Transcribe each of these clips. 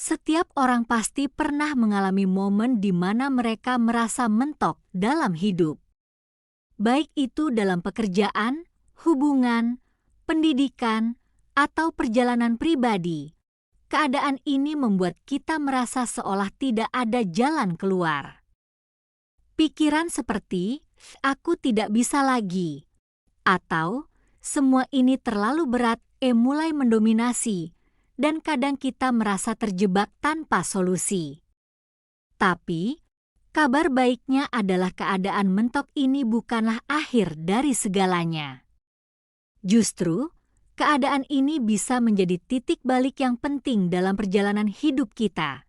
Setiap orang pasti pernah mengalami momen di mana mereka merasa mentok dalam hidup. Baik itu dalam pekerjaan, hubungan, pendidikan, atau perjalanan pribadi. Keadaan ini membuat kita merasa seolah tidak ada jalan keluar. Pikiran seperti, "Aku tidak bisa lagi," atau "Semua ini terlalu berat," mulai mendominasi, dan kadang kita merasa terjebak tanpa solusi. Tapi, kabar baiknya adalah keadaan mentok ini bukanlah akhir dari segalanya. Justru, keadaan ini bisa menjadi titik balik yang penting dalam perjalanan hidup kita.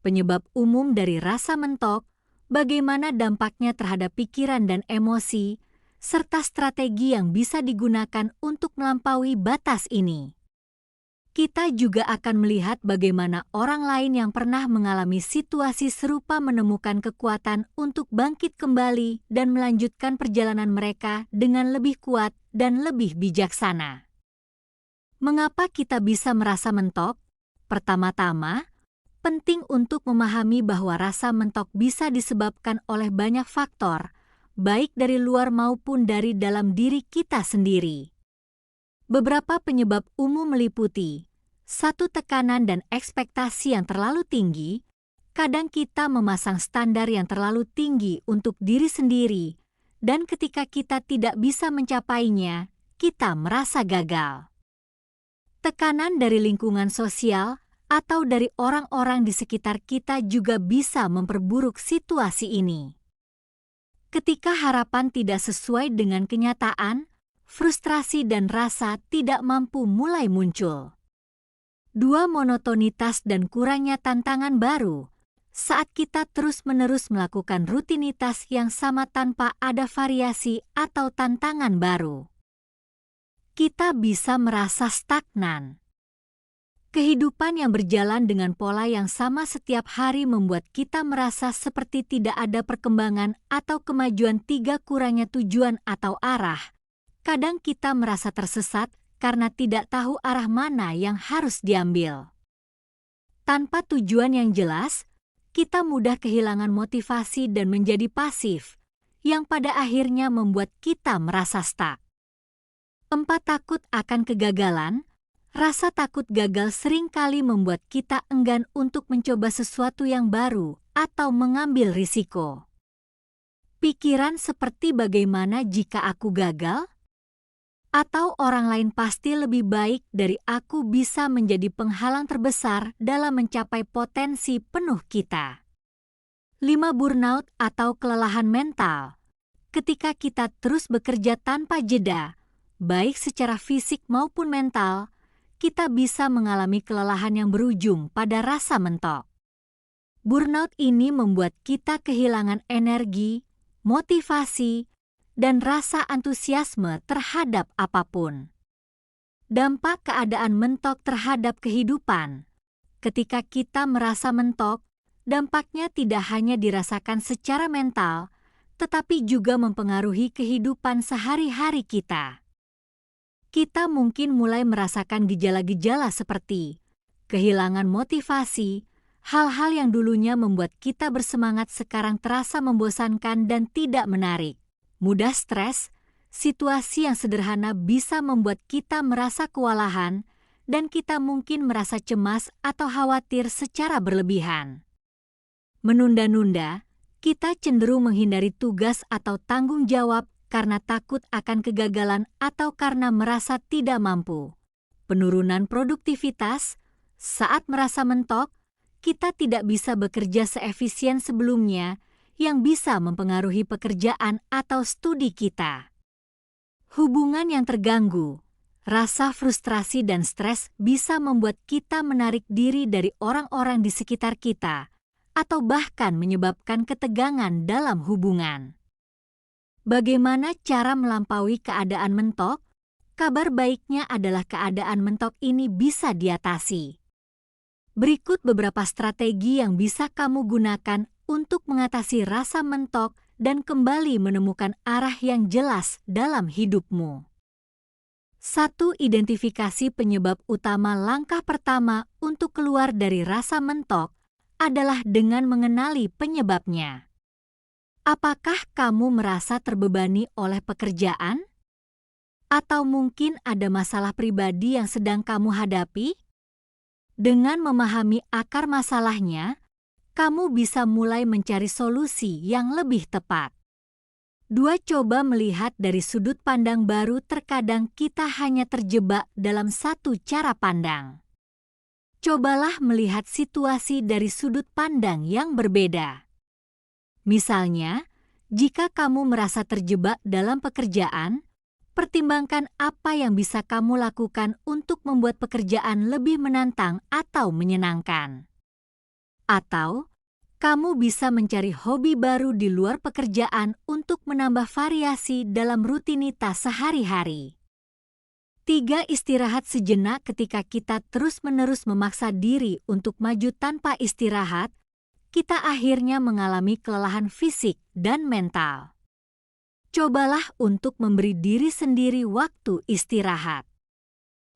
Penyebab umum dari rasa mentok, bagaimana dampaknya terhadap pikiran dan emosi, serta strategi yang bisa digunakan untuk melampaui batas ini. Kita juga akan melihat bagaimana orang lain yang pernah mengalami situasi serupa menemukan kekuatan untuk bangkit kembali dan melanjutkan perjalanan mereka dengan lebih kuat dan lebih bijaksana. Mengapa kita bisa merasa mentok? Pertama-tama, penting untuk memahami bahwa rasa mentok bisa disebabkan oleh banyak faktor, baik dari luar maupun dari dalam diri kita sendiri. Beberapa penyebab umum meliputi 1. Tekanan dan ekspektasi yang terlalu tinggi. Kadang kita memasang standar yang terlalu tinggi untuk diri sendiri, dan ketika kita tidak bisa mencapainya, kita merasa gagal. Tekanan dari lingkungan sosial atau dari orang-orang di sekitar kita juga bisa memperburuk situasi ini. Ketika harapan tidak sesuai dengan kenyataan, frustrasi dan rasa tidak mampu mulai muncul. 2. Monotonitas dan kurangnya tantangan baru. Saat kita terus-menerus melakukan rutinitas yang sama tanpa ada variasi atau tantangan baru, kita bisa merasa stagnan. Kehidupan yang berjalan dengan pola yang sama setiap hari membuat kita merasa seperti tidak ada perkembangan atau kemajuan. 3. Kurangnya tujuan atau arah. Kadang kita merasa tersesat karena tidak tahu arah mana yang harus diambil. Tanpa tujuan yang jelas, kita mudah kehilangan motivasi dan menjadi pasif, yang pada akhirnya membuat kita merasa stuck. 4. Takut akan kegagalan. Rasa takut gagal seringkali membuat kita enggan untuk mencoba sesuatu yang baru atau mengambil risiko. Pikiran seperti bagaimana jika aku gagal? Atau orang lain pasti lebih baik dari aku bisa menjadi penghalang terbesar dalam mencapai potensi penuh kita. 5. Burnout atau kelelahan mental. Ketika kita terus bekerja tanpa jeda, baik secara fisik maupun mental, kita bisa mengalami kelelahan yang berujung pada rasa mentok. Burnout ini membuat kita kehilangan energi, motivasi, dan rasa antusiasme terhadap apapun. Dampak keadaan mentok terhadap kehidupan. Ketika kita merasa mentok, dampaknya tidak hanya dirasakan secara mental, tetapi juga mempengaruhi kehidupan sehari-hari kita. Kita mungkin mulai merasakan gejala-gejala seperti kehilangan motivasi, hal-hal yang dulunya membuat kita bersemangat sekarang terasa membosankan dan tidak menarik. Mudah stres, situasi yang sederhana bisa membuat kita merasa kewalahan, dan kita mungkin merasa cemas atau khawatir secara berlebihan. Menunda-nunda, kita cenderung menghindari tugas atau tanggung jawab karena takut akan kegagalan atau karena merasa tidak mampu. Penurunan produktivitas, saat merasa mentok, kita tidak bisa bekerja seefisien sebelumnya, yang bisa mempengaruhi pekerjaan atau studi kita. Hubungan yang terganggu, rasa frustrasi dan stres bisa membuat kita menarik diri dari orang-orang di sekitar kita, atau bahkan menyebabkan ketegangan dalam hubungan. Bagaimana cara melampaui keadaan mentok? Kabar baiknya adalah keadaan mentok ini bisa diatasi. Berikut beberapa strategi yang bisa kamu gunakan untuk mengatasi rasa mentok dan kembali menemukan arah yang jelas dalam hidupmu. 1. Identifikasi penyebab utama. Langkah pertama untuk keluar dari rasa mentok adalah dengan mengenali penyebabnya. Apakah kamu merasa terbebani oleh pekerjaan? Atau mungkin ada masalah pribadi yang sedang kamu hadapi? Dengan memahami akar masalahnya, kamu bisa mulai mencari solusi yang lebih tepat. 2. Coba melihat dari sudut pandang baru. Terkadang kita hanya terjebak dalam satu cara pandang. Cobalah melihat situasi dari sudut pandang yang berbeda. Misalnya, jika kamu merasa terjebak dalam pekerjaan, pertimbangkan apa yang bisa kamu lakukan untuk membuat pekerjaan lebih menantang atau menyenangkan. Atau, kamu bisa mencari hobi baru di luar pekerjaan untuk menambah variasi dalam rutinitas sehari-hari. 3. Istirahat sejenak. Ketika kita terus-menerus memaksa diri untuk maju tanpa istirahat, kita akhirnya mengalami kelelahan fisik dan mental. Cobalah untuk memberi diri sendiri waktu istirahat.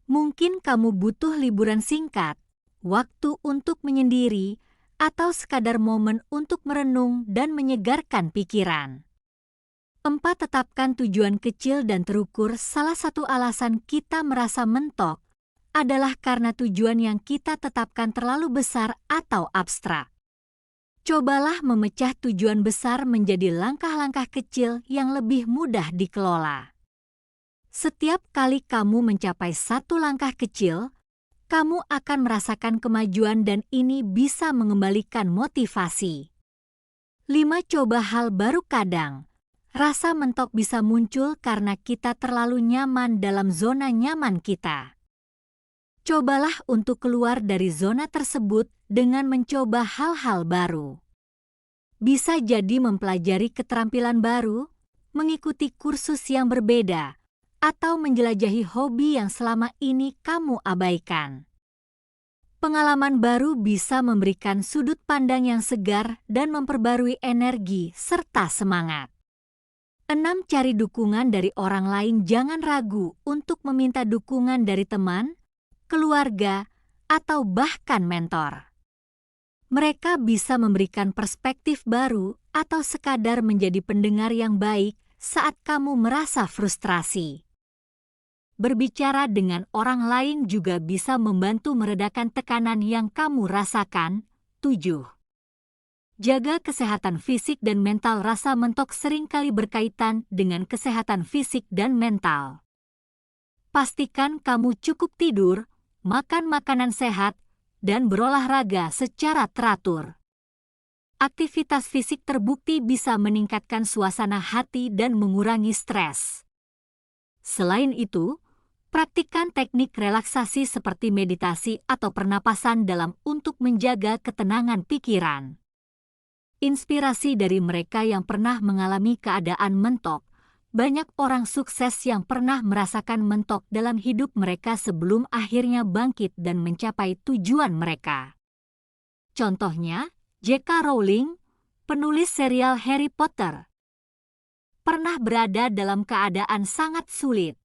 Mungkin kamu butuh liburan singkat, waktu untuk menyendiri, atau sekadar momen untuk merenung dan menyegarkan pikiran. 4. Tetapkan tujuan kecil dan terukur. Salah satu alasan kita merasa mentok adalah karena tujuan yang kita tetapkan terlalu besar atau abstrak. Cobalah memecah tujuan besar menjadi langkah-langkah kecil yang lebih mudah dikelola. Setiap kali kamu mencapai satu langkah kecil, kamu akan merasakan kemajuan dan ini bisa mengembalikan motivasi. 5. Coba hal baru. Kadang, rasa mentok bisa muncul karena kita terlalu nyaman dalam zona nyaman kita. Cobalah untuk keluar dari zona tersebut dengan mencoba hal-hal baru. Bisa jadi mempelajari keterampilan baru, mengikuti kursus yang berbeda, atau menjelajahi hobi yang selama ini kamu abaikan. Pengalaman baru bisa memberikan sudut pandang yang segar dan memperbarui energi serta semangat. 6. Cari dukungan dari orang lain. Jangan ragu untuk meminta dukungan dari teman, keluarga, atau bahkan mentor. Mereka bisa memberikan perspektif baru atau sekadar menjadi pendengar yang baik saat kamu merasa frustrasi. Berbicara dengan orang lain juga bisa membantu meredakan tekanan yang kamu rasakan. 7. Jaga kesehatan fisik dan mental. Rasa mentok seringkali berkaitan dengan kesehatan fisik dan mental. Pastikan kamu cukup tidur, makan makanan sehat, dan berolahraga secara teratur. Aktivitas fisik terbukti bisa meningkatkan suasana hati dan mengurangi stres. Selain itu, praktikkan teknik relaksasi seperti meditasi atau pernapasan dalam untuk menjaga ketenangan pikiran. Inspirasi dari mereka yang pernah mengalami keadaan mentok. Banyak orang sukses yang pernah merasakan mentok dalam hidup mereka sebelum akhirnya bangkit dan mencapai tujuan mereka. Contohnya, J.K. Rowling, penulis serial Harry Potter, pernah berada dalam keadaan sangat sulit.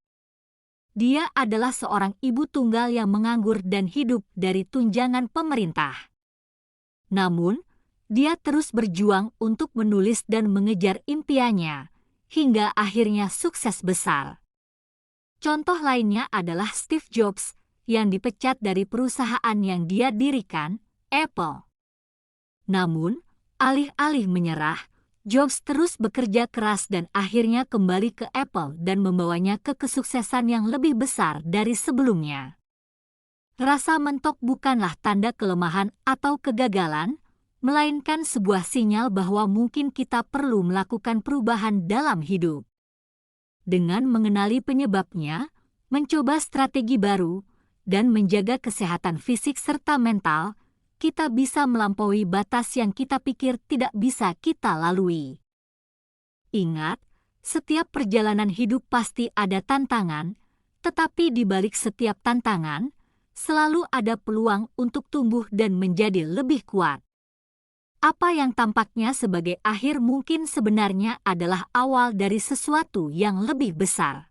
Dia adalah seorang ibu tunggal yang menganggur dan hidup dari tunjangan pemerintah. Namun, dia terus berjuang untuk menulis dan mengejar impiannya, hingga akhirnya sukses besar. Contoh lainnya adalah Steve Jobs yang dipecat dari perusahaan yang dia dirikan, Apple. Namun, alih-alih menyerah, Jobs terus bekerja keras dan akhirnya kembali ke Apple dan membawanya ke kesuksesan yang lebih besar dari sebelumnya. Rasa mentok bukanlah tanda kelemahan atau kegagalan, melainkan sebuah sinyal bahwa mungkin kita perlu melakukan perubahan dalam hidup. Dengan mengenali penyebabnya, mencoba strategi baru, dan menjaga kesehatan fisik serta mental, kita bisa melampaui batas yang kita pikir tidak bisa kita lalui. Ingat, setiap perjalanan hidup pasti ada tantangan, tetapi di balik setiap tantangan, selalu ada peluang untuk tumbuh dan menjadi lebih kuat. Apa yang tampaknya sebagai akhir mungkin sebenarnya adalah awal dari sesuatu yang lebih besar.